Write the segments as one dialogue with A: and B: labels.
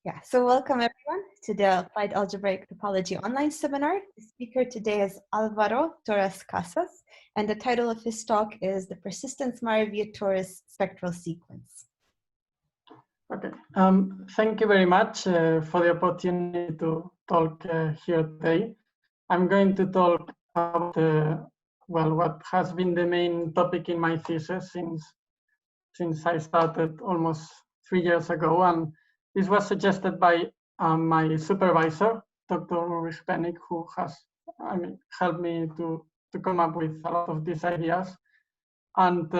A: Yeah, so welcome everyone to the Applied Algebraic Topology online seminar. The speaker today is Álvaro Torras Casas, and the title of his talk is The Persistence Mayer-Vietoris Spectral Sequence.
B: Okay, thank you very much for the opportunity to talk here today. I'm going to talk about, well, what has been the main topic in my thesis since I started almost 3 years ago, and this was suggested by my supervisor, Dr. Ulrich Pennig, who has, helped me to come up with a lot of these ideas. And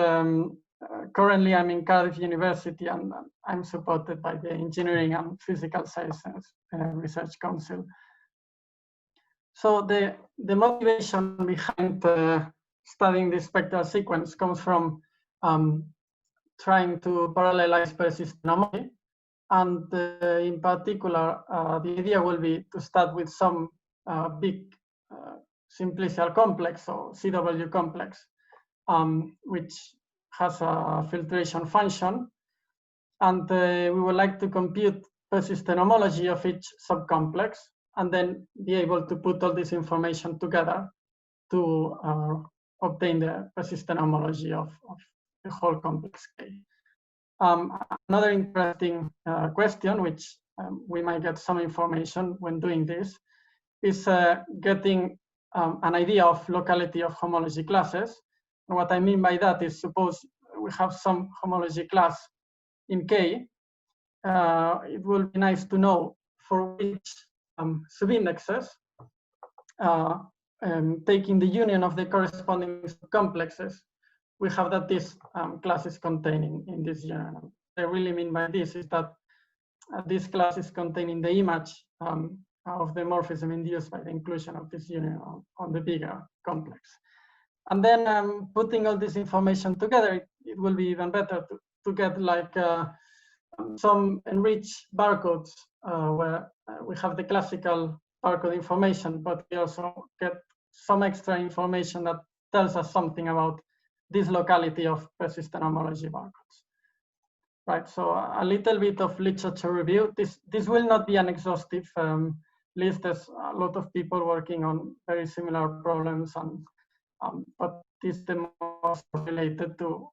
B: currently, I'm in Cardiff University, and I'm supported by the Engineering and Physical Sciences Research Council. So the motivation behind studying this spectral sequence comes from trying to parallelize persistent homology. And in particular, the idea will be to start with some big simplicial complex or CW complex, which has a filtration function. And we would like to compute persistent homology of each subcomplex and then be able to put all this information together to obtain the persistent homology of the whole complex K. Another interesting question, which we might get some information when doing this, is getting an idea of locality of homology classes. And what I mean by that is, suppose we have some homology class in K, it will be nice to know for which subindexes, taking the union of the corresponding complexes, we have that this class is contained in this union. What I really mean by this is that this class is containing the image of the morphism induced by the inclusion of this union on the bigger complex. And then putting all this information together, it will be even better to get like some enriched barcodes where we have the classical barcode information, but we also get some extra information that tells us something about this locality of persistent homology barcodes. Right, so a little bit of literature review. This will not be an exhaustive list. There's a lot of people working on very similar problems, and but this is the most related to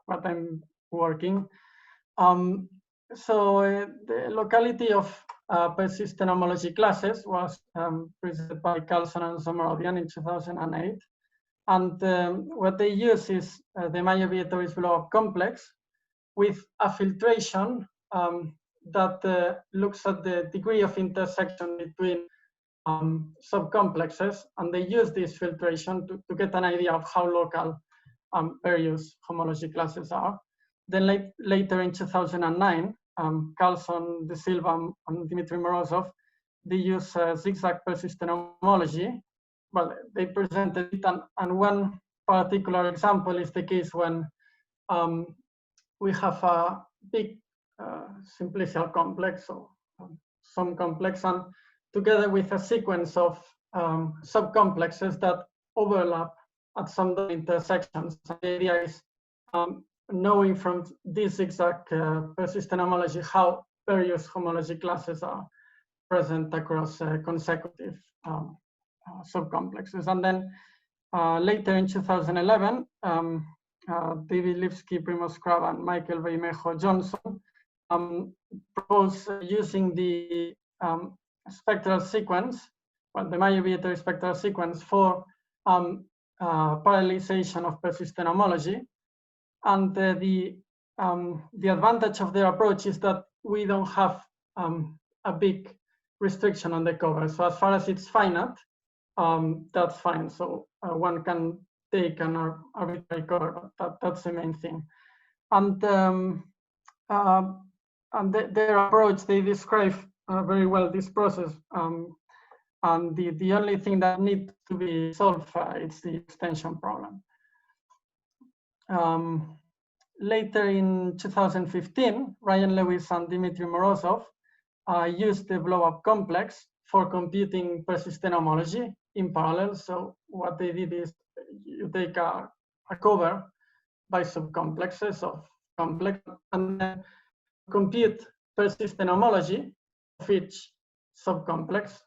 B: what I'm working. So the locality of persistent homology classes was presented by Carlson and Somerodian in 2008. And what they use is the Mayer-Vietoris blow-up complex with a filtration that looks at the degree of intersection between subcomplexes, and they use this filtration to get an idea of how local various homology classes are. Then later in 2009, Carlson, De Silva, and Dmitry Morozov, they use zigzag persistent homology. Well, they presented it, and one particular example is the case when we have a big simplicial complex, or some complex, and together with a sequence of subcomplexes that overlap at some intersections. The idea is knowing from this zigzag persistent homology how various homology classes are present across consecutive subcomplexes. And then later in 2011, David Lipsky, Primoz Krab, and Michael Bermejo Johnson proposed using the spectral sequence, well, the Mayer-Vietoris spectral sequence for parallelization of persistent homology. And the advantage of their approach is that we don't have a big restriction on the cover. So as far as it's finite, that's fine. So one can take an arbitrary cover, but that's the main thing. And their approach, they describe very well this process. And the only thing that needs to be solved is the extension problem. Later in 2015, Ryan Lewis and Dmitry Morozov used the blow-up complex for computing persistent homology in parallel. So what they did is you take a cover by subcomplexes of complex and then compute persistent homology of each subcomplex.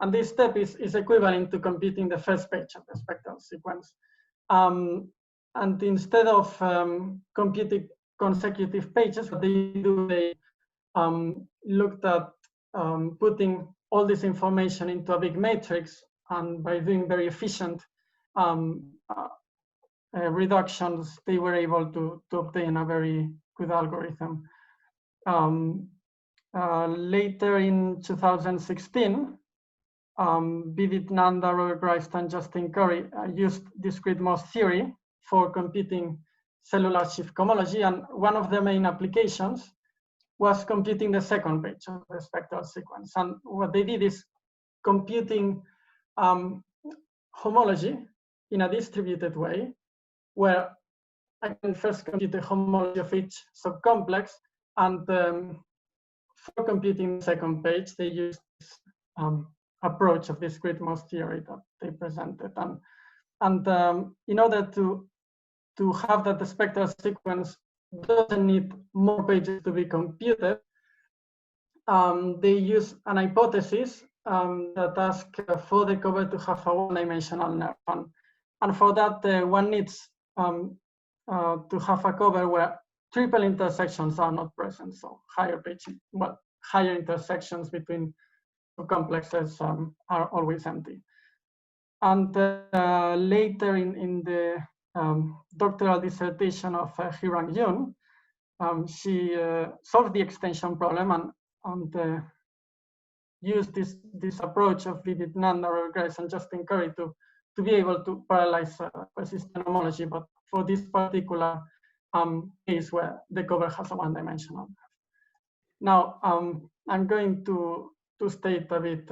B: And this step is equivalent to computing the first page of the spectral sequence. And instead of computing consecutive pages, what they do, they looked at putting all this information into a big matrix, and by doing very efficient reductions, they were able to obtain a very good algorithm. Later in 2016, Vidit Nanda, Robert Grice, and Justin Curry used discrete mode theory for computing cellular shift homology, and one of the main applications was computing the second page of the spectral sequence. And what they did is computing homology in a distributed way, where I can first compute the homology of each subcomplex, and for computing the second page, they used this approach of discrete mode theory that they presented. And in order to have that the spectral sequence doesn't need more pages to be computed, they use an hypothesis that asks for the cover to have a one-dimensional nerve. And for that, one needs to have a cover where triple intersections are not present, so higher intersections between complexes are always empty. And later in the doctoral dissertation of Hirang Yoon, she solved the extension problem and used this approach of Vidit Nanda, Robert Grice, and Justin Curry to be able to parallelize persistent homology, but for this particular case where the cover has a one-dimensional. Now, I'm going to state a bit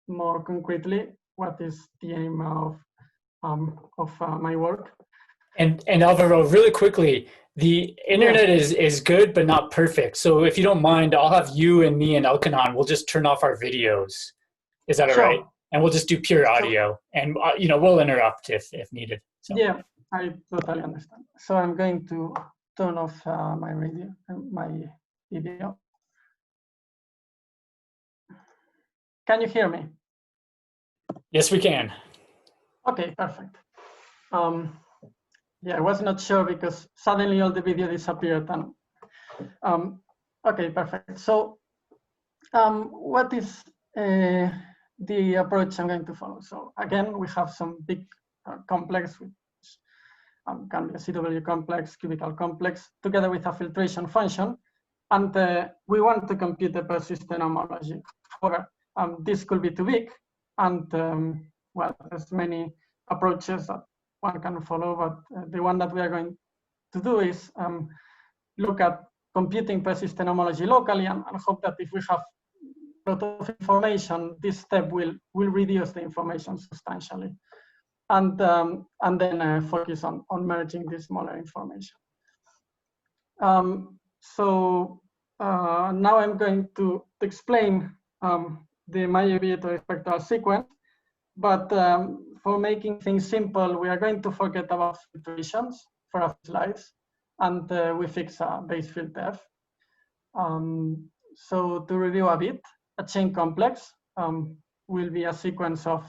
B: more concretely what is the aim of my work.
C: And Álvaro, really quickly, the internet is good but not perfect. So if you don't mind, I'll have you and me and Elkanon. We'll just turn off our videos. Is that all right? And we'll just do pure audio, and we'll interrupt if needed. So.
B: Yeah, I totally understand. So I'm going to turn off my video. Can you hear me?
C: Yes, we can.
B: Okay, perfect. Yeah, I was not sure because suddenly all the video disappeared. And okay, perfect. So what is the approach I'm going to follow? So again, we have some big complex, which can be a CW complex, cubical complex, together with a filtration function. And we want to compute the persistent homology. However, this could be too big. And well, there's many approaches that one can follow, but the one that we are going to do is look at computing persistent homology locally, and hope that if we have a lot of information, this step will reduce the information substantially, and then focus on merging this smaller information. So now I'm going to explain the Mayer-Vietoris spectral sequence, but for making things simple, we are going to forget about filtrations for a few slides, and we fix a base field F. So to review a bit, a chain complex will be a sequence of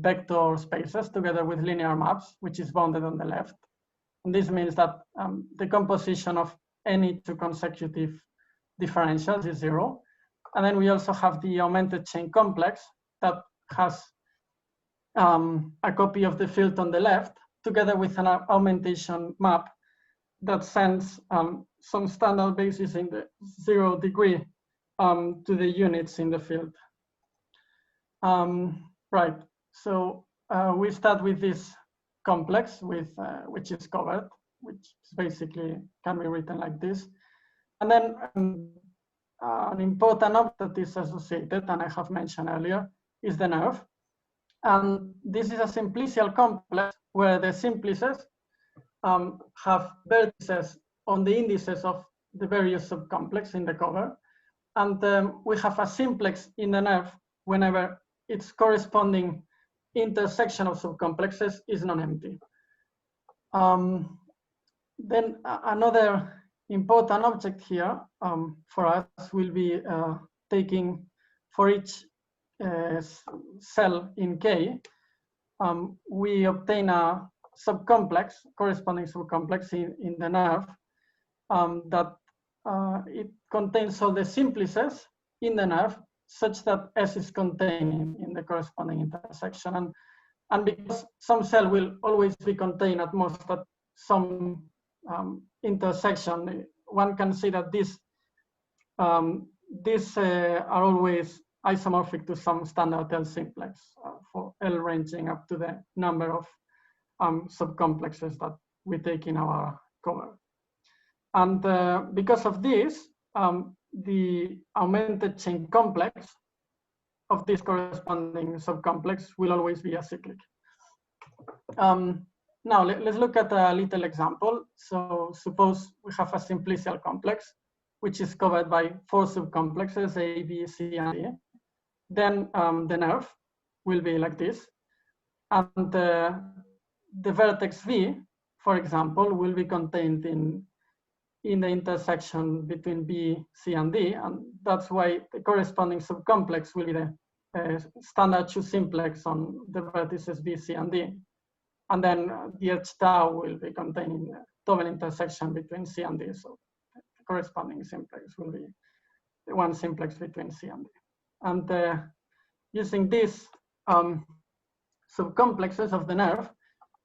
B: vector spaces together with linear maps, which is bounded on the left. And this means that the composition of any two consecutive differentials is 0. And then we also have the augmented chain complex that has a copy of the field on the left, together with an augmentation map that sends some standard basis in the 0 degree to the units in the field. Right, so we start with this complex which is covered, which basically can be written like this. And then an important object that is associated, and I have mentioned earlier, is the nerve. And this is a simplicial complex where the simplices have vertices on the indices of the various subcomplexes in the cover. And we have a simplex in the nerve whenever its corresponding intersection of subcomplexes is non-empty. Then another important object here for us will be taking for each cell in K, we obtain a subcomplex, corresponding subcomplex in the nerve that it contains all the simplices in the nerve such that S is contained in the corresponding intersection. And because some cell will always be contained at most at some intersection, one can see that these are always isomorphic to some standard L simplex for L ranging up to the number of subcomplexes that we take in our cover. And because of this, the augmented chain complex of this corresponding subcomplex will always be acyclic. Now let's look at a little example. So suppose we have a simplicial complex, which is covered by 4 subcomplexes, A, B, C, and D. Then the nerve will be like this. And the vertex V, for example, will be contained in the intersection between B, C, and D. And that's why the corresponding subcomplex will be the standard 2 simplex on the vertices B, C, and D. And then the H tau will be contained in the double intersection between C and D. So the corresponding simplex will be the 1 simplex between C and D. And using these subcomplexes of the nerve,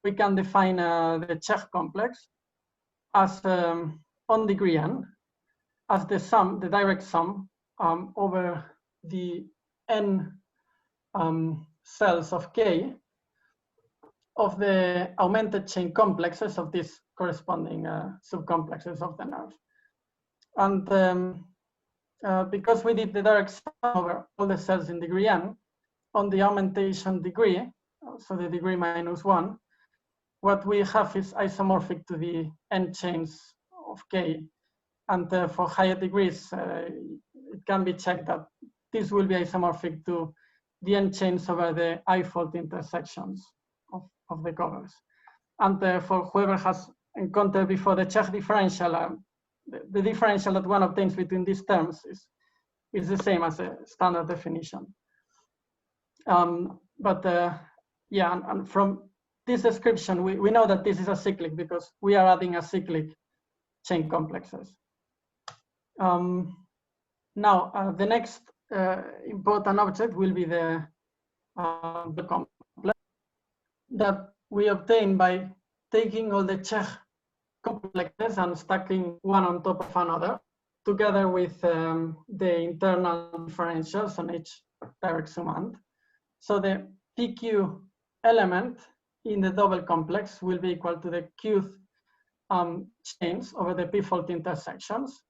B: we can define the Czech complex as on degree n as the sum, the direct sum over the n cells of K of the augmented chain complexes of these corresponding subcomplexes of the nerve. And because we did the direct sum over all the cells in degree n, on the augmentation degree, so the degree -1, what we have is isomorphic to the n chains of K. And for higher degrees, it can be checked that this will be isomorphic to the n chains over the I-fold intersections of the covers. And for whoever has encountered before the Czech differential, the differential that one obtains between these terms is the same as a standard definition. Yeah, and from this description, we know that this is acyclic because we are adding acyclic chain complexes. Now, the next important object will be the complex that we obtain by taking all the Czech complexes and stacking one on top of another, together with the internal differentials on each direct summand. So the PQ element in the double complex will be equal to the Qth chains over the p-fold intersections,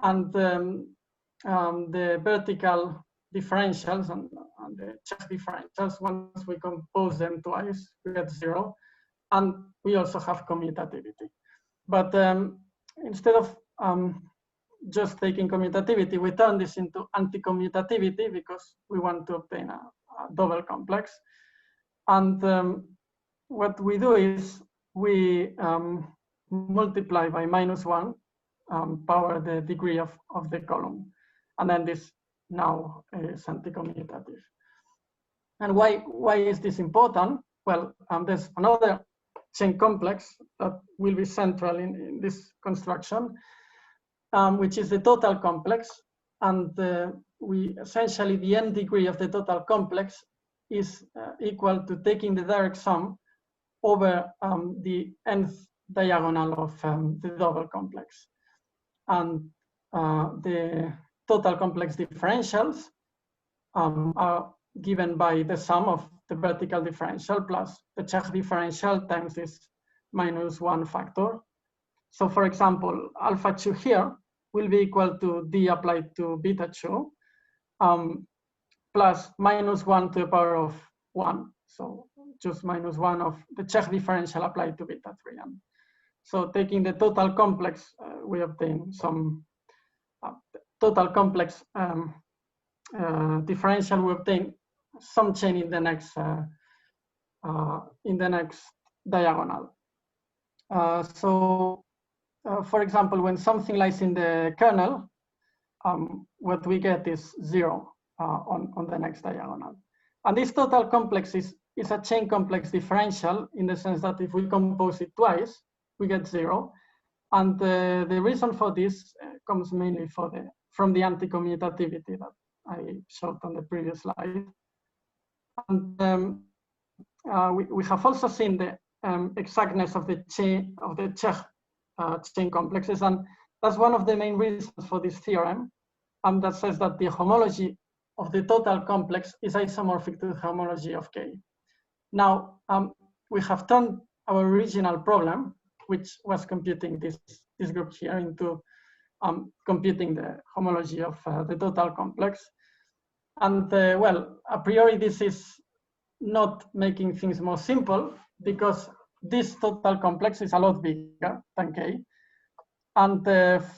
B: and the vertical differentials and the Czech differentials, once we compose them twice, we get 0, and we also have commutativity. But instead of just taking commutativity, we turn this into anti-commutativity because we want to obtain a double complex. And what we do is we multiply by -1 power the degree of the column. And then this now is anti-commutative. And why is this important? Well, there's another chain complex that will be central in this construction, which is the total complex. And we essentially, the n degree of the total complex is equal to taking the direct sum over the nth diagonal of the double complex. And the total complex differentials are given by the sum of the vertical differential plus the Czech differential times this -1 factor. So for example, alpha 2 here will be equal to d applied to beta 2 plus -1 to the power of 1. So just -1 of the Czech differential applied to beta 3. And so taking the total complex, we obtain some total complex differential. We obtain some chain in the next diagonal. For example, when something lies in the kernel, what we get is 0 on the next diagonal. And this total complex is a chain complex differential in the sense that if we compose it twice, we get 0. And the reason for this comes mainly from the anti-commutativity that I showed on the previous slide. And we have also seen the exactness of the chain of the Czech chain complexes, and that's one of the main reasons for this theorem that says that the homology of the total complex is isomorphic to the homology of K. Now, we have turned our original problem, which was computing this group here, into computing the homology of the total complex. And well, a priori, this is not making things more simple because this total complex is a lot bigger than K. And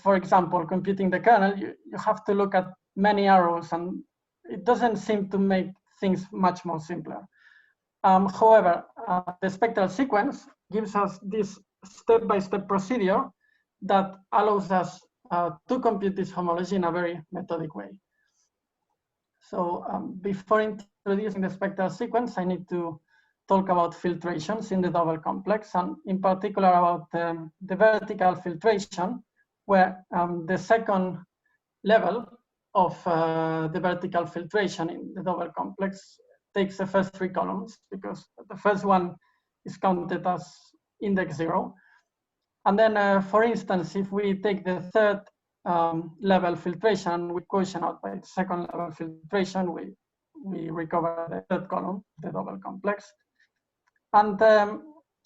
B: for example, computing the kernel, you have to look at many arrows, and it doesn't seem to make things much more simpler. However, the spectral sequence gives us this step-by-step procedure that allows us to compute this homology in a very methodic way. So before introducing the spectral sequence, I need to talk about filtrations in the double complex, and in particular about the vertical filtration, where the second level of the vertical filtration in the double complex takes the first 3 columns, because the first one is counted as index 0. And then, for instance, if we take the third level filtration, we quotient out by the second level filtration, we recover the third column, the double complex. And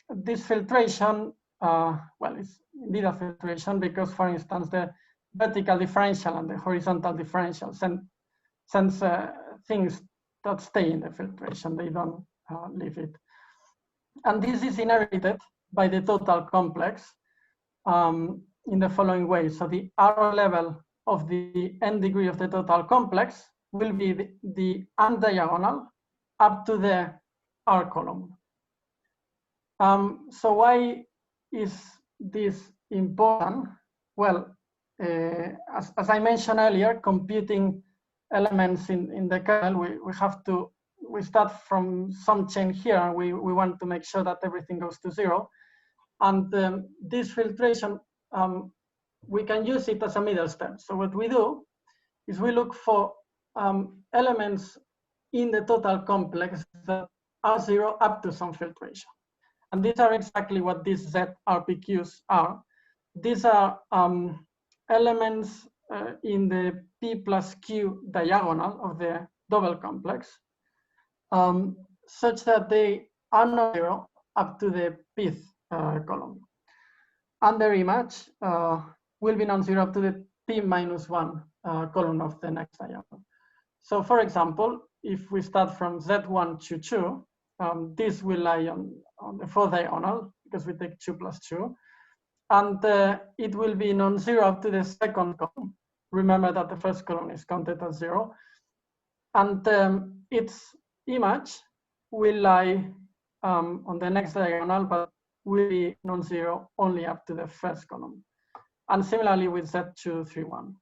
B: this filtration, well, it's indeed a filtration because, for instance, the vertical differential and the horizontal differential sends things that stay in the filtration. They don't leave it. And this is inherited by the total complex in the following way. So the R level of the n degree of the total complex will be the n diagonal up to the R column. So why is this important? Well, as I mentioned earlier, computing elements in the kernel, we start from some chain here, and we want to make sure that everything goes to 0. And this filtration, we can use it as a middle step. So what we do is we look for elements in the total complex that are 0 up to some filtration. And these are exactly what these ZRPQs are. These are elements in the P plus Q diagonal of the double complex, such that they are not 0 up to the pth column. And their image will be non-zero up to the P minus 1 column of the next diagonal. So for example, if we start from Z1 to 2, this will lie on the 4th diagonal because we take 2 plus 2. And it will be non-zero up to the second column. Remember that the first column is counted as 0. And its image will lie on the next diagonal, but will be non-zero only up to the first column. And similarly with Z2, 3, 1.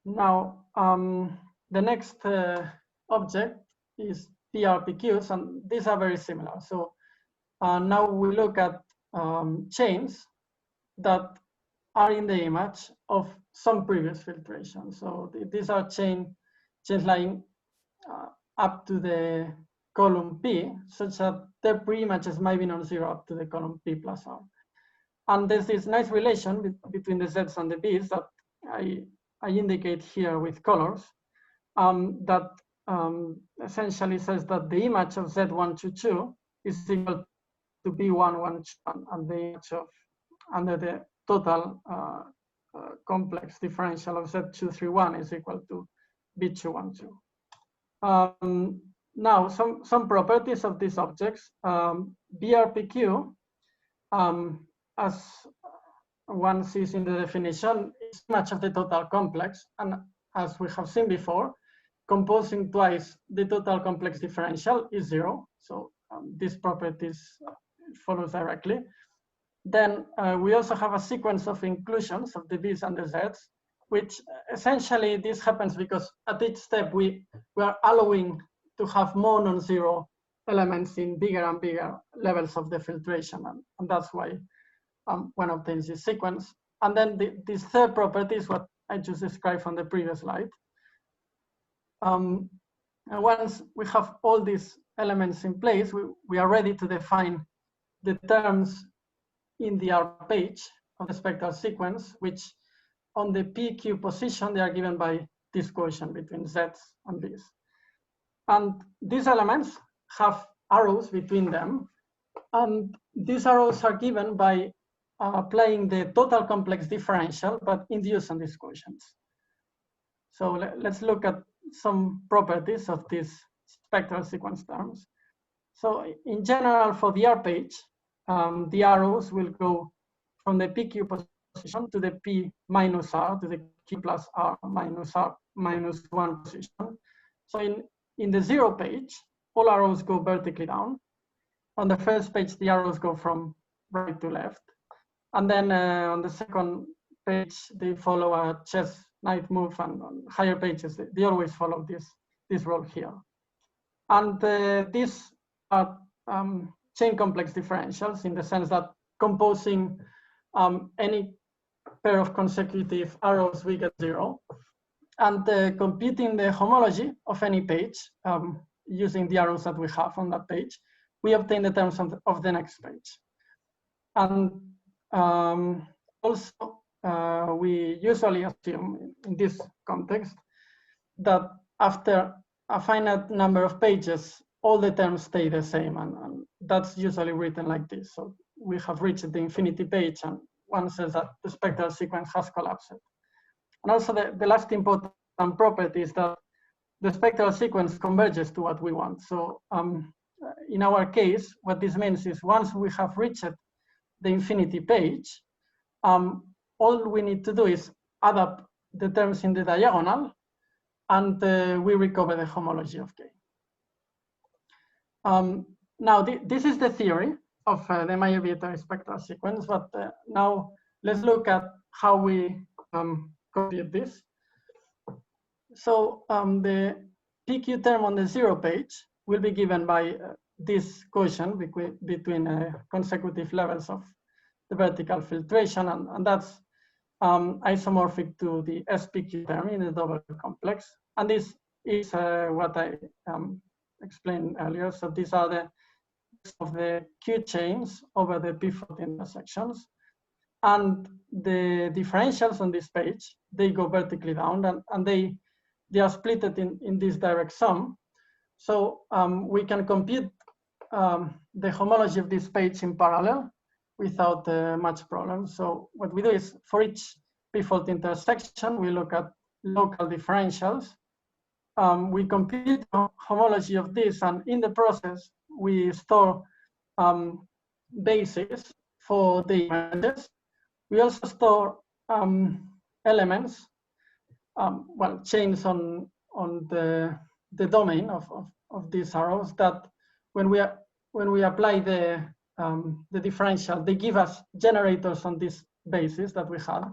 B: Now, the next object is PRPQs, and these are very similar. So now we look at chains that are in the image of some previous filtration. So these are chains lying up to the column P, such that their pre-images might be non-zero up to the column P plus R. And there's this nice relation between the Zs and the Bs that I indicate here with colors, that essentially says that the image of Z1 to 2 is equal to B1, 1, 2, and the image of under the total complex differential of Z2, 3, 1 is equal to B2, 1, 2. Now, some properties of these objects. BRPQ, as one sees in the definition, is much of the total complex. And as we have seen before, composing twice the total complex differential is 0. So this property follows directly. Then we also have a sequence of inclusions of the Bs and the Zs which essentially this happens because at each step we are allowing to have more non-zero elements in bigger and bigger levels of the filtration, and that's why one obtains this sequence. And then this third property is what I just described from the previous slide. And once we have all these elements in place, we are ready to define the terms in the R page of the spectral sequence, which on the PQ position, they are given by this quotient between Z's and B's. And these elements have arrows between them. And these arrows are given by applying the total complex differential, but induced on these quotients. So let's look at some properties of these spectral sequence terms. So in general, for the R page, the arrows will go from the PQ position to the P minus R, to the Q plus R minus 1 position. So in the 0 page, all arrows go vertically down. On the first page, the arrows go from right to left. And then on the second page, they follow a chess knight move, and on higher pages, they always follow this role here. And these are chain complex differentials in the sense that composing any pair of consecutive arrows, we get 0. And computing the homology of any page using the arrows that we have on that page, we obtain the terms of the next page. And also, we usually assume in this context that after a finite number of pages, all the terms stay the same, and that's usually written like this. So we have reached the infinity page, and one says that the spectral sequence has collapsed. And also the last important property is that the spectral sequence converges to what we want. So in our case, what this means is once we have reached the infinity page, all we need to do is add up the terms in the diagonal, and we recover the homology of K. Now, this is the theory of the Mayer-Vietoris spectral sequence, but now let's look at how we compute this. So the PQ term on the 0 page will be given by this quotient between consecutive levels of the vertical filtration, and that's isomorphic to the SPQ term in the double complex. And this is what I explained earlier. So these are the Q chains over the p-fold intersections. And the differentials on this page, they go vertically down, and they are split in this direct sum. So we can compute the homology of this page in parallel without much problem. So what we do is for each p-fold intersection, we look at local differentials. We compute the homology of this, and in the process, we store bases for the images. We also store elements, chains on the domain of these arrows that when we apply the differential, they give us generators on this basis that we had.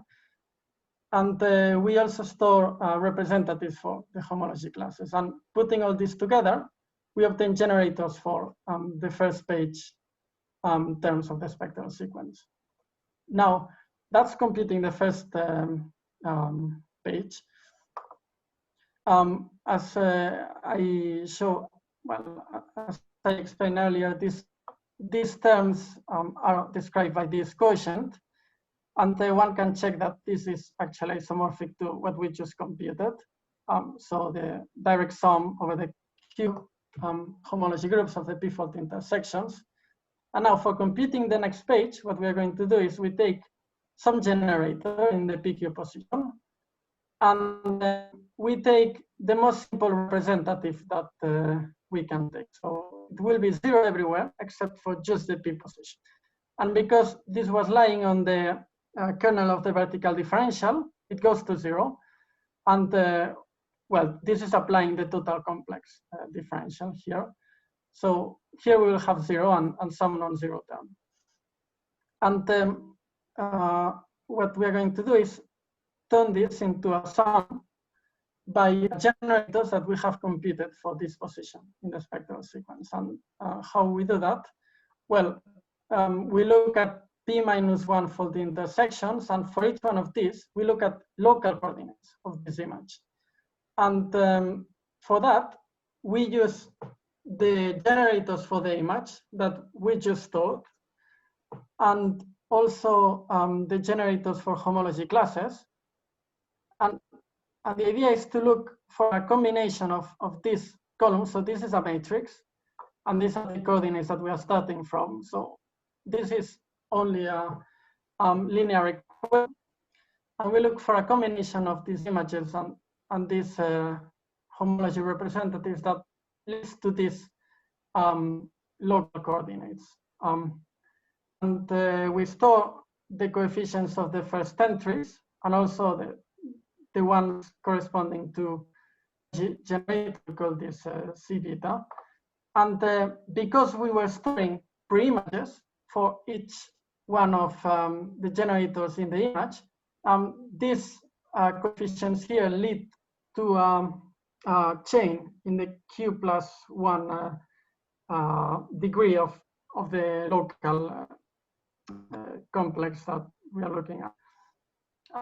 B: And we also store representatives for the homology classes. And putting all this together, we obtain generators for the first page terms of the spectral sequence. Now, that's computing the first page. As I explained earlier, these terms are described by this quotient, and one can check that this is actually isomorphic to what we just computed. So the direct sum over the Q homology groups of the p-fold intersections. And now for computing the next page, what we are going to do is we take some generator in the PQ position, and we take the most simple representative that we can take. So it will be 0 everywhere except for just the P position. And because this was lying on the kernel of the vertical differential, it goes to 0. And this is applying the total complex differential here. So here we will have 0 and some non-zero term. And what we are going to do is turn this into a sum by generators that we have computed for this position in the spectral sequence. And how we do that? Well, we look at p-1 for the intersections, and for each one of these, we look at local coordinates of this image. And for that, we use the generators for the image that we just stored, and also the generators for homology classes. And the idea is to look for a combination of these columns. So this is a matrix, and these are the coordinates that we are starting from. So this is only a linear equation. And we look for a combination of these images and these homology representatives that leads to these local coordinates. And we store the coefficients of the first entries and also the ones corresponding to generator, we call this C beta. And because we were storing pre-images for each one of the generators in the image, these coefficients here lead to a chain in the q+1 degree of the local complex that we are looking at.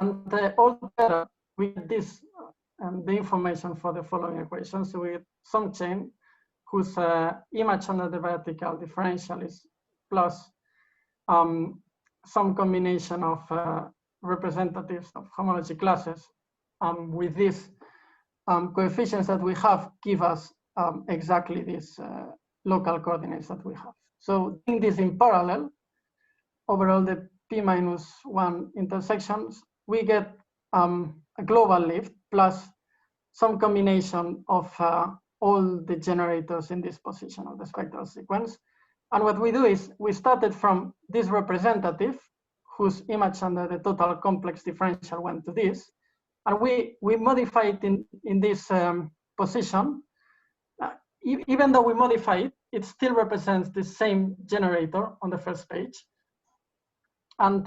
B: And altogether, we get this the information for the following equation. So we get some chain whose image under the vertical differential is plus some combination of representatives of homology classes with these coefficients that we have give us exactly these local coordinates that we have. So doing this in parallel over all the p-1 intersections, we get a global lift plus some combination of all the generators in this position of the spectral sequence. And what we do is we started from this representative whose image under the total complex differential went to this. And we modify it in this position. Even though we modify it, it still represents the same generator on the first page. And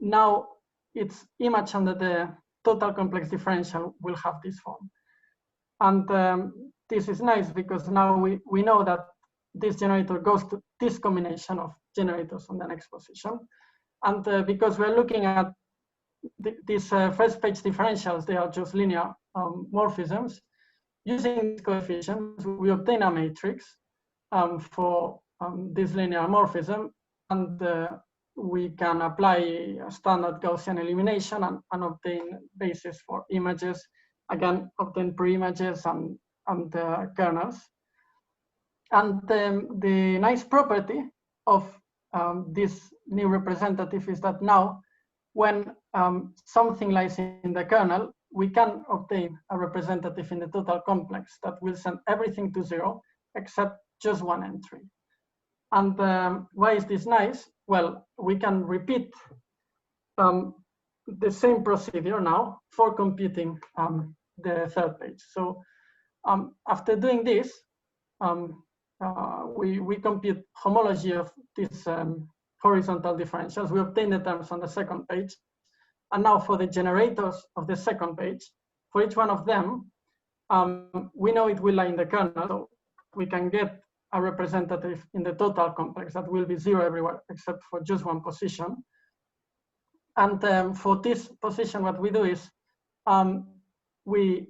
B: now its image under the total complex differential will have this form. And this is nice because now we know that this generator goes to this combination of generators on the next position. And because we're looking at these first page differentials, they are just linear morphisms. Using these coefficients, we obtain a matrix for this linear morphism, and we can apply a standard Gaussian elimination and obtain basis for images. Again, obtain pre-images and kernels. And the nice property of this new representative is that now, when something lies in the kernel, we can obtain a representative in the total complex that will send everything to 0 except just one entry. And why is this nice? Well, we can repeat the same procedure now for computing the third page. So after doing this, we compute homology of these horizontal differentials. We obtain the terms on the second page. And now for the generators of the second page, for each one of them, we know it will lie in the kernel. So we can get a representative in the total complex that will be 0 everywhere except for just one position. And for this position, what we do is we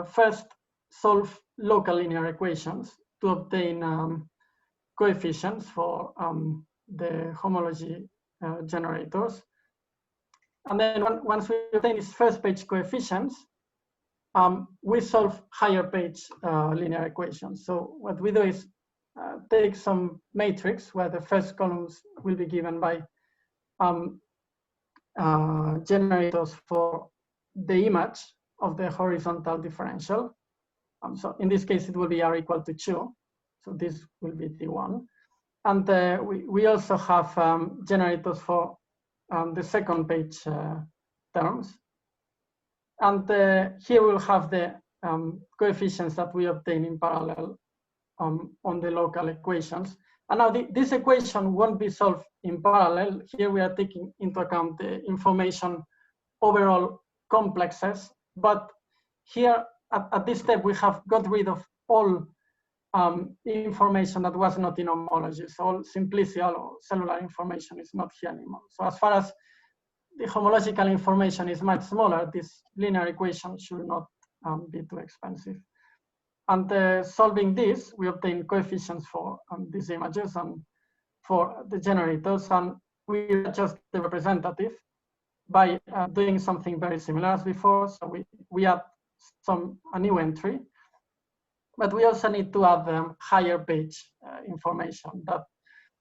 B: first solve local linear equations to obtain coefficients for the homology generators. And then once we obtain these first page coefficients, we solve higher page linear equations. So what we do is take some matrix where the first columns will be given by generators for the image of the horizontal differential. So in this case, it will be R equal to 2. So this will be T1. And we also have generators for the second page terms. And here we'll have the coefficients that we obtain in parallel on the local equations. And now this equation won't be solved in parallel. Here we are taking into account the information overall complexes. But here at this step, we have got rid of all information that was not in homology. So all simplicial or cellular information is not here anymore. So as far as the homological information is much smaller, this linear equation should not be too expensive. And solving this, we obtain coefficients for these images and for the generators, and we adjust the representative by doing something very similar as before. So we add a new entry, but we also need to add higher page information. That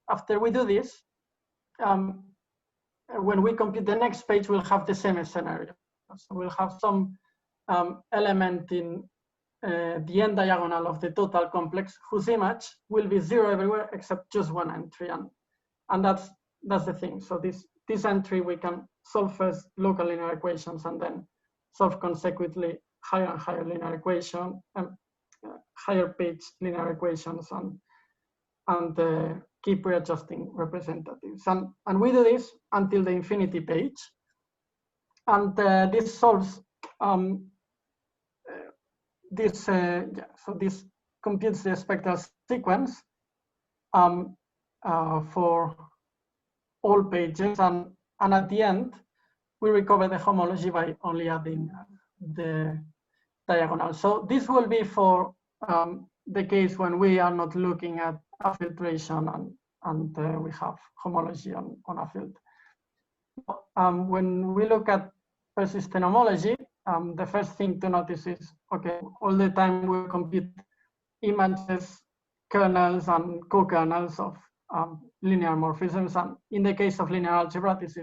B: after we do this, when we compute the next page, we'll have the same scenario. So we'll have some element in the end diagonal of the total complex whose image will be 0 everywhere except just one entry, and that's the thing. So this entry we can solve first local linear equations and then solve consecutively higher and higher linear equation and higher page linear equations and keep readjusting representatives. And we do this until the infinity page. And this solves so this computes the spectral sequence for all pages, and at the end we recover the homology by only adding the diagonal. So this will be for the case when we are not looking at a filtration and we have homology on a field. When we look at persistent homology, the first thing to notice is, okay, all the time we compute images, kernels, and co-kernels of linear morphisms. And in the case of linear algebra, this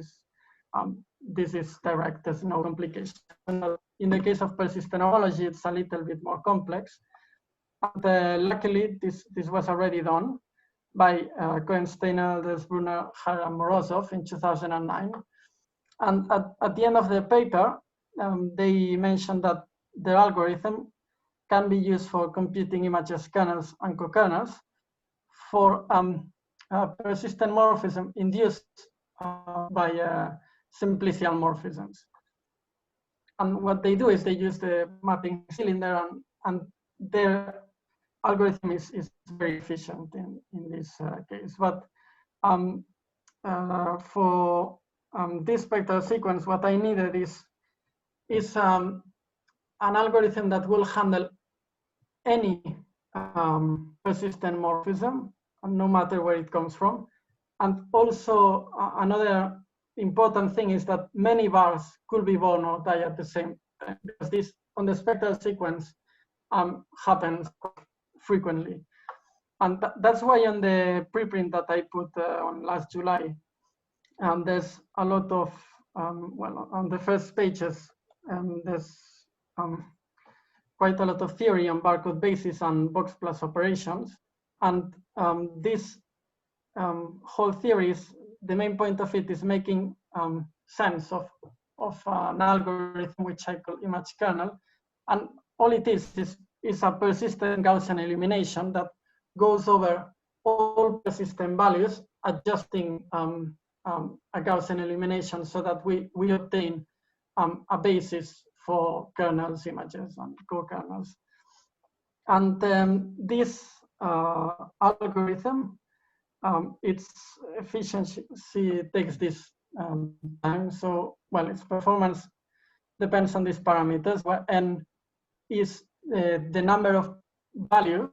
B: is direct, there's no complication. In the case of persistent homology, it's a little bit more complex. And luckily, this was already done by Cohen-Steiner, Desbrunner, Har, and Morozov in 2009. And at the end of the paper, they mentioned that their algorithm can be used for computing images, kernels, and co-kernels for persistent morphism induced by simplicial morphisms. And what they do is they use the mapping cylinder, and their algorithm is very efficient in this case. But for this spectral sequence, what I needed is an algorithm that will handle any persistent morphism, no matter where it comes from. And also another important thing is that many bars could be born or die at the same time, because this on the spectral sequence happens frequently. And that's why on the preprint that I put on last July, there's a lot of, well, on the first pages, there's quite a lot of theory on barcode basis and box plus operations. And this whole theory is, the main point of it is making sense of an algorithm which I call image kernel. And all it is a persistent Gaussian elimination that goes over all persistent values, adjusting a Gaussian elimination so that we obtain a basis for kernels, images, and co-kernels. And this algorithm, its efficiency takes this time. So, well, its performance depends on these parameters, where n is the number of values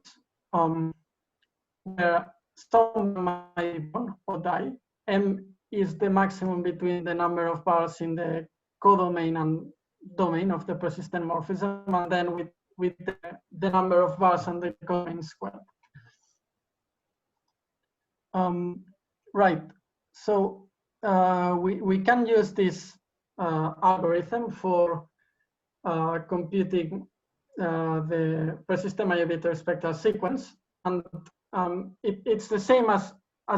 B: where some might be born or die. M is the maximum between the number of bars in the codomain and domain of the persistent morphism, and then with the number of bars and the codomain squared. Right. So we can use this algorithm for computing the persistent Mayer-Vietoris spectral sequence, and it's the same as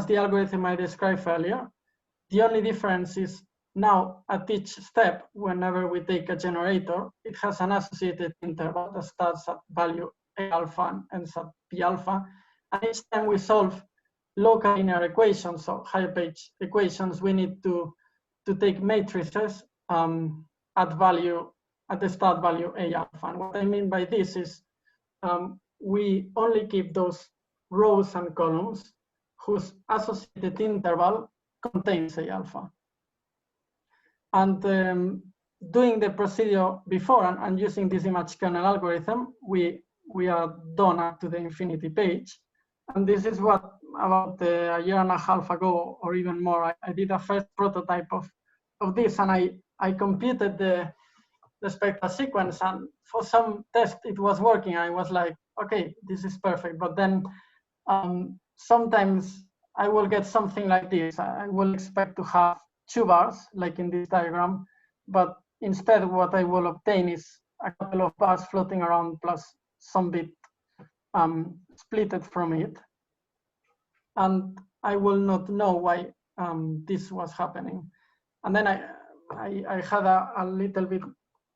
B: the algorithm I described earlier. The only difference is now at each step, whenever we take a generator, it has an associated interval that starts at value A alpha and ends at P alpha. And each time we solve local linear equations, so higher page equations, we need to take matrices at the start value A alpha. And what I mean by this is we only keep those rows and columns whose associated interval contains A alpha. And doing the procedure before and using this image kernel algorithm, we are done up to the infinity page. And this is what about a year and a half ago or even more, I did a first prototype of this, and I computed the spectral sequence, and for some test it was working. I was like, okay, this is perfect. But then sometimes I will get something like this. I will expect to have 2 bars, like in this diagram, but instead what I will obtain is a couple of bars floating around plus some bit splitted from it. And I will not know why this was happening. And then I had a little bit,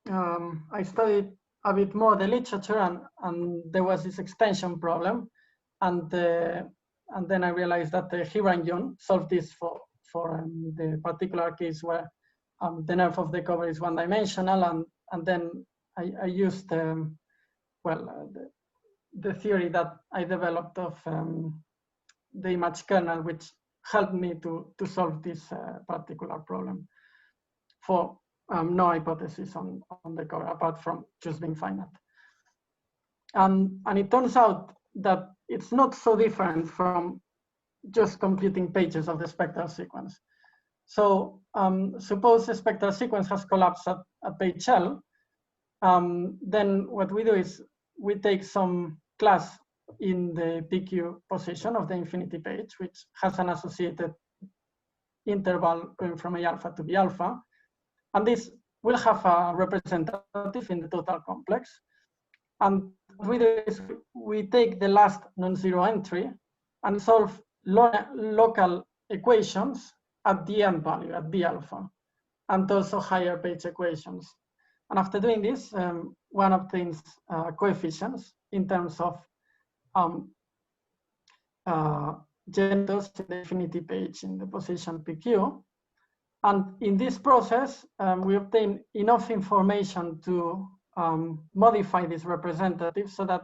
B: I studied a bit more the literature, and there was this extension problem. And then I realized that Hiran solved this for the particular case where the nerve of the cover is one-dimensional. And then I used, the theory that I developed of the image kernel, which helped me to solve this particular problem for no hypothesis on the cover apart from just being finite. And it turns out that it's not so different from just computing pages of the spectral sequence. So suppose the spectral sequence has collapsed at page L. Then what we do is we take some class in the PQ position of the infinity page, which has an associated interval going from A alpha to B alpha. And this will have a representative in the total complex. And what we do is we take the last non-zero entry and solve local equations at the end value, at B alpha, and also higher page equations. And after doing this, one obtains coefficients in terms of generators in the infinity page in the position PQ. And in this process, we obtain enough information to modify this representative so that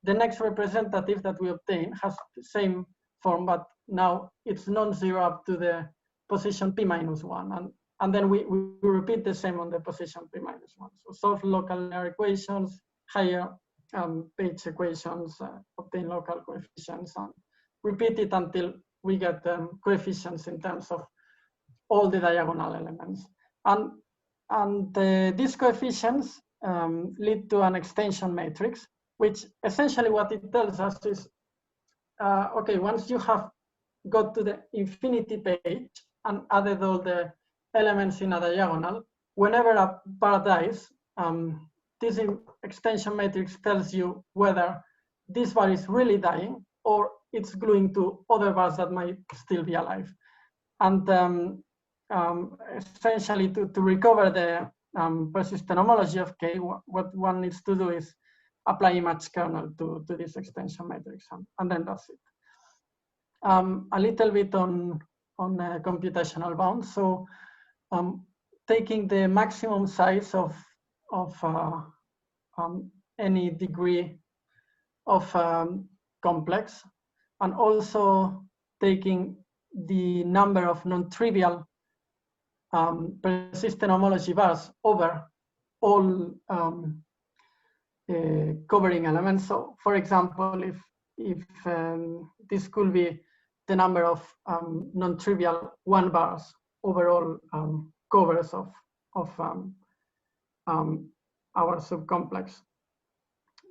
B: the next representative that we obtain has the same form, but now it's non-zero up to the position P-1. And then we repeat the same on the position P-1. So solve local linear equations, higher page equations, obtain local coefficients, and repeat it until we get coefficients in terms of all the diagonal elements. And these coefficients lead to an extension matrix, which essentially what it tells us is, okay, once you have got to the infinity page and added all the elements in a diagonal, whenever a bar dies, this extension matrix tells you whether this bar is really dying or it's gluing to other bars that might still be alive. And essentially to recover the persistent homology of K, what one needs to do is apply image kernel to this extension matrix, and then that's it. A little bit on computational bounds. So taking the maximum size of any degree of complex, and also taking the number of non-trivial persistent homology bars over all covering elements. So for example, if this could be the number of non-trivial 1 bars over all covers of our subcomplex,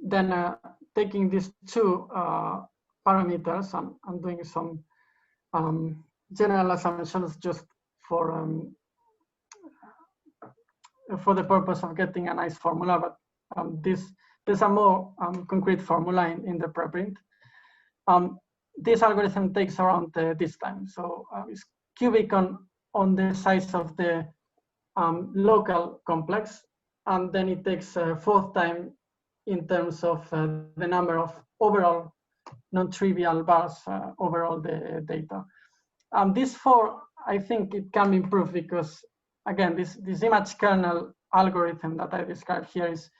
B: then taking these 2 parameters and doing some general assumptions just for the purpose of getting a nice formula, but there's a more concrete formula in the preprint. This algorithm takes around this time, so it's cubic on the size of the local complex, and then it takes 4th time in terms of the number of overall non-trivial bars over all the data. This 4, I think it can be improved because, again, this image kernel algorithm that I described here is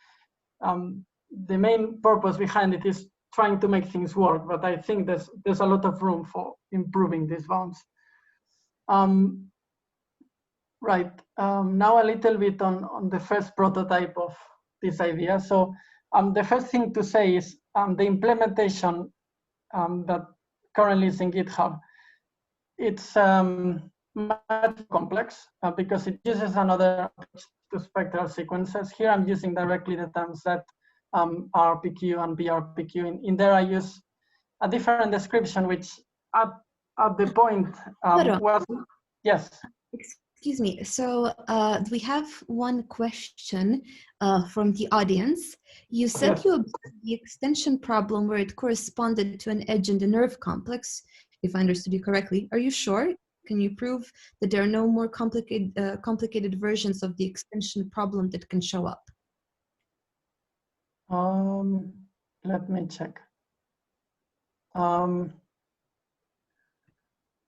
B: the main purpose behind it is trying to make things work, but I think there's a lot of room for improving these bounds. Right, now a little bit on the first prototype of this idea. So the first thing to say is the implementation that currently is in GitHub, it's much complex because it uses another approach to spectral sequences. Here I'm using directly the terms that RPQ and BRPQ. In there I use a different description, which at the point was, yes.
A: Excuse me. So we have one question from the audience. You said
B: Yes.
A: you observed the extension problem where it corresponded to an edge in the nerve complex, if I understood you correctly. Are you sure? Can you prove that there are no more complicated versions of the extension problem that can show up?
B: Let me check.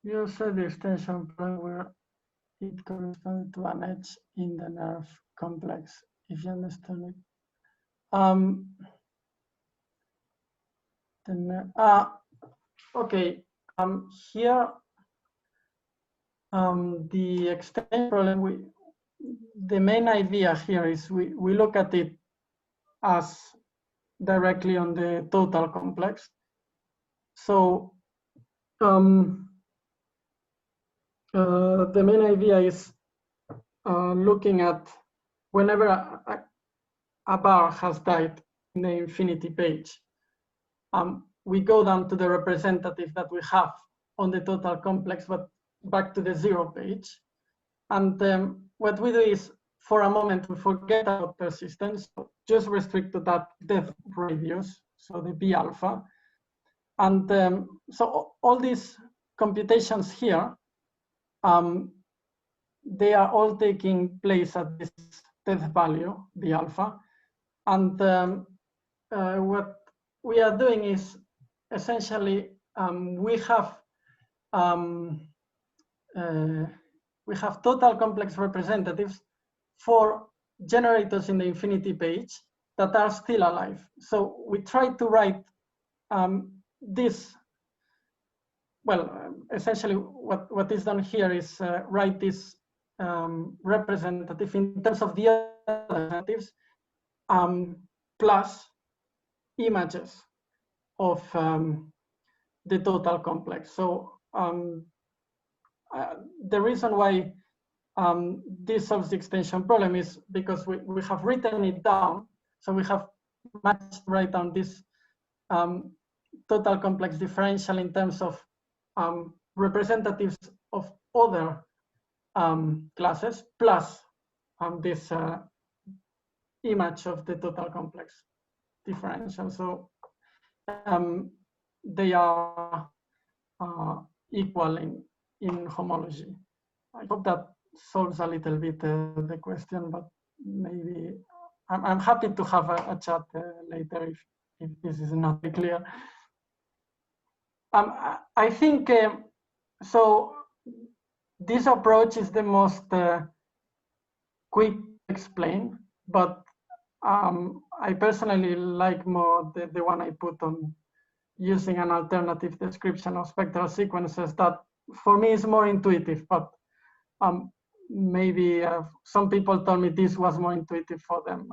B: You said the extension problem where it corresponds to an edge in the nerve complex, if you understand it. Okay, here, the extension problem, the main idea here is we look at it as directly on the total complex. So the main idea is looking at whenever a bar has died in the infinity page, we go down to the representative that we have on the total complex, but back to the 0 page. And what we do is, for a moment, we forget about persistence, just restrict to that depth radius, so the B alpha. And so all these computations here, they are all taking place at this depth value, B alpha. And what we are doing is essentially we have total complex representatives for generators in the infinity page that are still alive. So we try to write this. Well, essentially what is done here is write this representative in terms of the other representatives plus images of the total complex. So the reason why this solves the extension problem is because we have written it down. So we have managed to write down this total complex differential in terms of representatives of other classes plus this image of the total complex differential. So they are equal in homology. I hope that solves a little bit the question, but maybe I'm happy to have a chat later if this is not clear. I think so. This approach is the most quick to explain, but I personally like more the one I put on using an alternative description of spectral sequences that for me is more intuitive, but maybe some people told me this was more intuitive for them.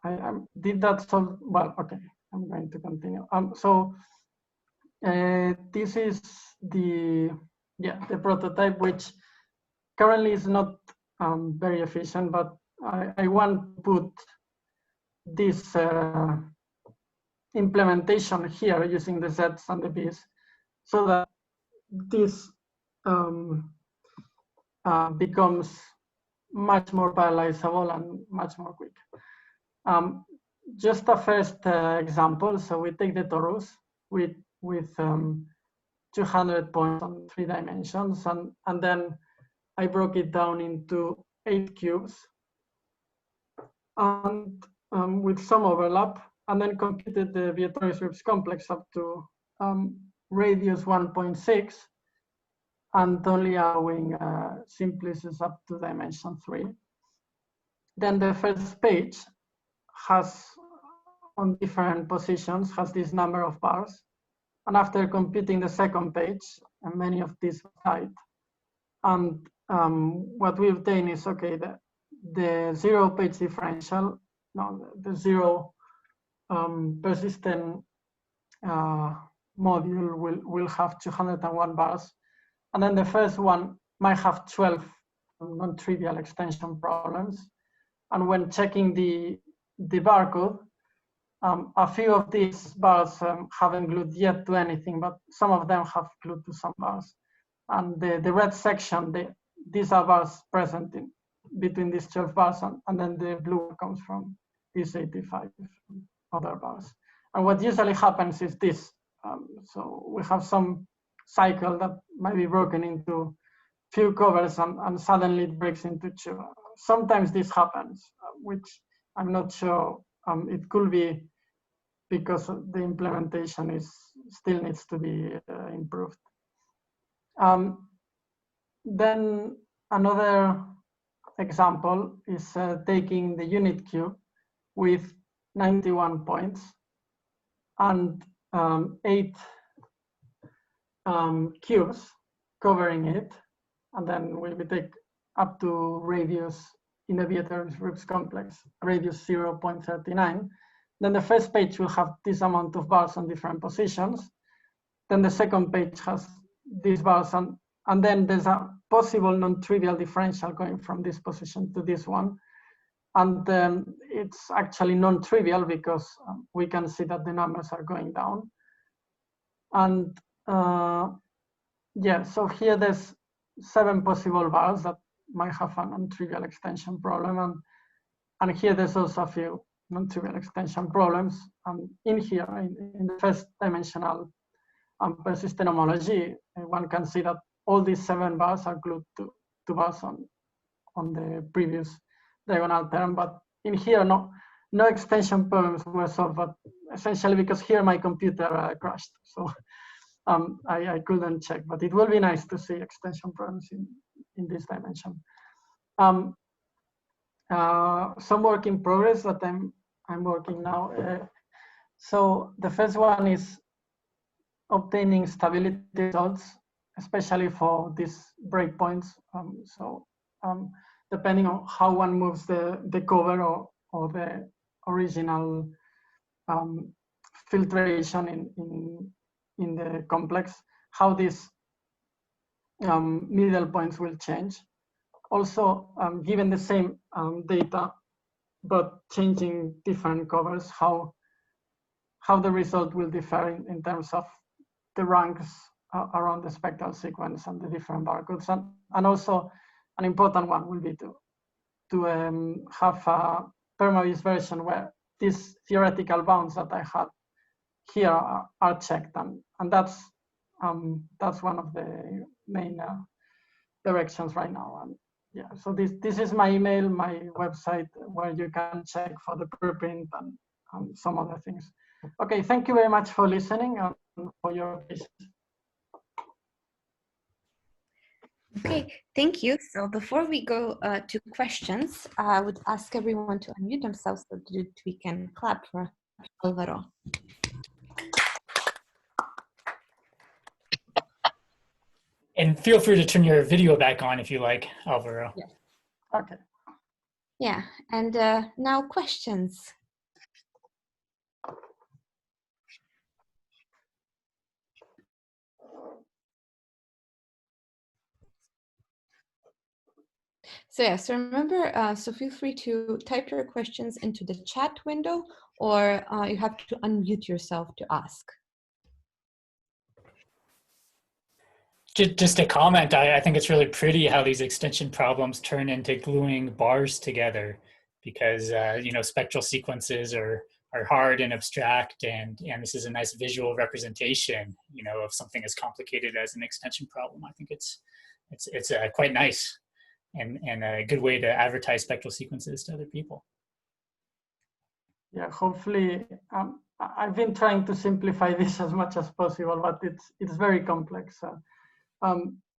B: I did that solve? Well, okay, I'm going to continue. So this is the prototype, which currently is not very efficient, but I want to put this implementation here using the Z's and the B's so that this becomes much more parallelizable and much more quick. Just a first example. So we take the torus with 200 points on 3 dimensions, and then I broke it down into 8 cubes and with some overlap, and then computed the Vietoris-Rips complex up to radius 1.6, and only allowing simplices up to dimension 3. Then the first page has, on different positions, has this number of bars. And after computing the second page, and many of these type, and what we obtain is, okay, the 0 page differential, no, the 0 persistent module will have 201 bars. And then the first one might have 12 non-trivial extension problems. And when checking the barcode, a few of these bars haven't glued yet to anything, but some of them have glued to some bars. And the red section, these are bars present in between these 12 bars, and then the blue comes from these 85 other bars. And what usually happens is this. So we have some cycle that might be broken into few covers, and suddenly it breaks into 2. Sometimes this happens, which I'm not sure. It could be because the implementation still needs to be improved. Then another example is taking the unit cube with 91 points and 8 cubes covering it, and then we take up to radius in the Vietoris groups complex, radius 0.39. Then the first page will have this amount of bars on different positions. Then the second page has these bars, and then there's a possible non-trivial differential going from this position to this one. And it's actually non-trivial because we can see that the numbers are going down. And yeah, so here there's 7 possible bars that might have a non-trivial extension problem. And here there's also a few non-trivial extension problems. In here, in the first dimensional persistent homology, one can see that all these 7 bars are glued to bars on the previous diagonal term. But in here, no extension problems were solved, but essentially because here my computer crashed. So I couldn't check, but it will be nice to see extension problems in this dimension. Some work in progress that I'm working now. So the first one is obtaining stability results, especially for these breakpoints. Depending on how one moves the cover or the original filtration in the complex, how these middle points will change. Also, given the same data, but changing different covers, how the result will differ in terms of the ranks around the spectral sequence and the different barcodes. And also, an important one will be to have a PerMaViss version where these theoretical bounds that I had here are checked, and that's one of the main directions right now. And yeah, so this is my email, my website, where you can check for the preprint and some other things. Okay, thank you very much for listening and for your patience.
A: Okay, thank you. So before we go to questions, I would ask everyone to unmute themselves so that we can clap for Álvaro.
C: And feel free to turn your video back on if you like, Álvaro.
A: Yeah.
B: Okay.
A: Yeah, and now questions. So yeah, so remember, so feel free to type your questions into the chat window, or you have to unmute yourself to ask.
C: Just a comment, I think it's really pretty how these extension problems turn into gluing bars together, because spectral sequences are hard and abstract, and this is a nice visual representation, of something as complicated as an extension problem. I think it's quite nice and a good way to advertise spectral sequences to other people.
B: Yeah, hopefully, I've been trying to simplify this as much as possible, but it's very complex.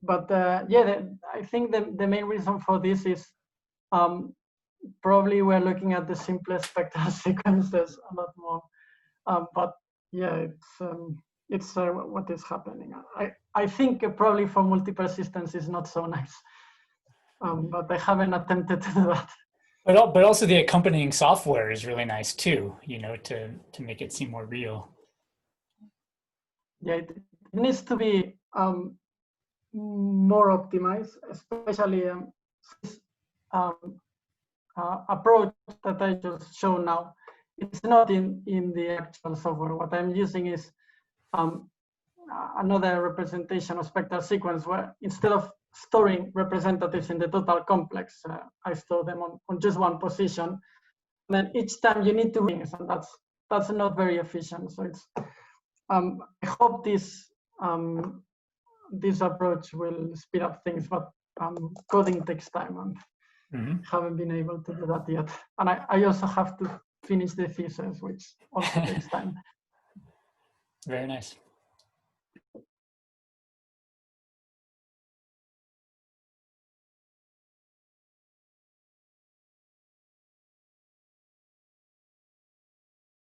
B: but yeah, I think the main reason for this is probably we're looking at the simplest spectral sequences a lot more. But yeah, it's what is happening. I think probably for multi-persistence is not so nice, but I haven't attempted to do that.
C: But also the accompanying software is really nice too, you know, to make it seem more real.
B: Yeah, it needs to be more optimized, especially this approach that I just showed now. It's not in the actual software. What I'm using is another representation of spectral sequence where instead of storing representatives in the total complex, I store them on just one position. And then each time you need to things, and that's not very efficient. So it's I hope this this approach will speed up things, but coding takes time, and haven't been able to do that yet. And I also have to finish the thesis, which also takes time.
C: Very nice.